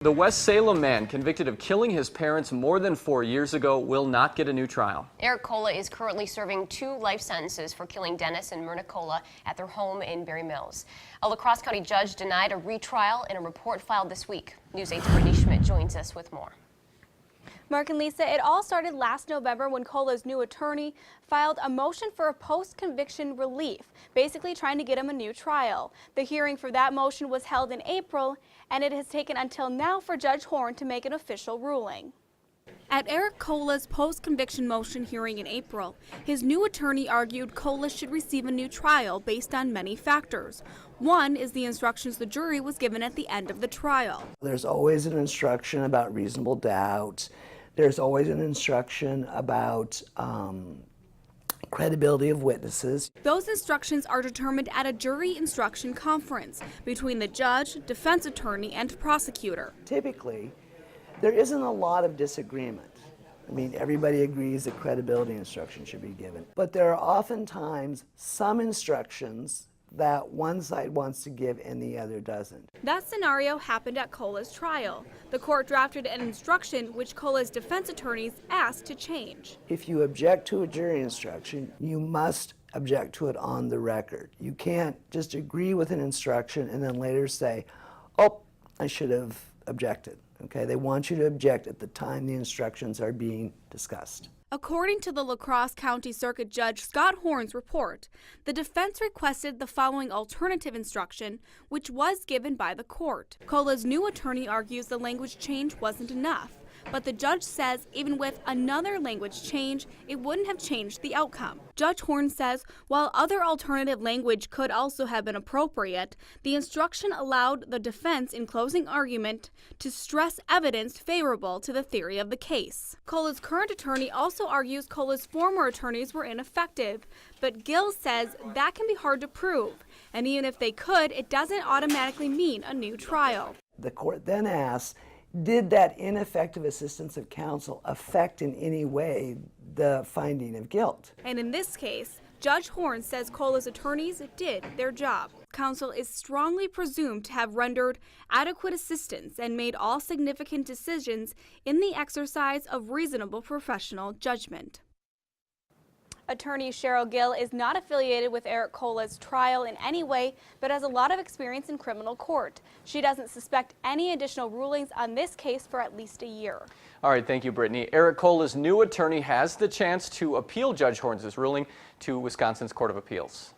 The West Salem man convicted of killing his parents more than 4 years ago will not get a new trial. Eric Koula is currently serving 2 life sentences for killing Dennis and Myrna Koula at their home in Berry Mills. A Crosse County judge denied a retrial in a report filed this week. News 8's Brittany Schmidt joins us with more. Mark and Lisa, it all started last November when Koula's new attorney filed a motion for a post-conviction relief, basically trying to get him a new trial. The hearing for that motion was held in April, and it has taken until now for Judge Horn to make an official ruling. At Eric Koula's post-conviction motion hearing in April, his new attorney argued Koula should receive a new trial based on many factors. One is the instructions the jury was given at the end of the trial. There's always an instruction about reasonable doubt. There's always an instruction about credibility of witnesses. Those instructions are determined at a jury instruction conference between the judge, defense attorney, and prosecutor. Typically, there isn't a lot of disagreement. I mean, everybody agrees that credibility instruction should be given. But there are oftentimes some instructions that one side wants to give and the other doesn't. That scenario happened at Koula's trial. The court drafted an instruction which Koula's defense attorneys asked to change. If you object to a jury instruction, you must object to it on the record. You can't just agree with an instruction and then later say, oh, I should have objected. Okay, they want you to object at the time the instructions are being discussed. According to the Crosse County Circuit Judge Scott Horn's report, the defense requested the following alternative instruction, which was given by the court. Koula's new attorney argues the language change wasn't enough, but the judge says even with another language change, it wouldn't have changed the outcome. Judge Horn says while other alternative language could also have been appropriate, the instruction allowed the defense in closing argument to stress evidence favorable to the theory of the case. Koula's current attorney also argues Koula's former attorneys were ineffective, but Gill says that can be hard to prove, and even if they could, it doesn't automatically mean a new trial. The court then asks, did that ineffective assistance of counsel affect in any way the finding of guilt? And in this case, Judge Horn says Koula's attorneys did their job. Counsel is strongly presumed to have rendered adequate assistance and made all significant decisions in the exercise of reasonable professional judgment. Attorney Cheryl Gill is not affiliated with Eric Koula's trial in any way, but has a lot of experience in criminal court. She doesn't suspect any additional rulings on this case for at least a year. All right, thank you, Brittany. Eric Koula's new attorney has the chance to appeal Judge Horn's ruling to Wisconsin's Court of Appeals.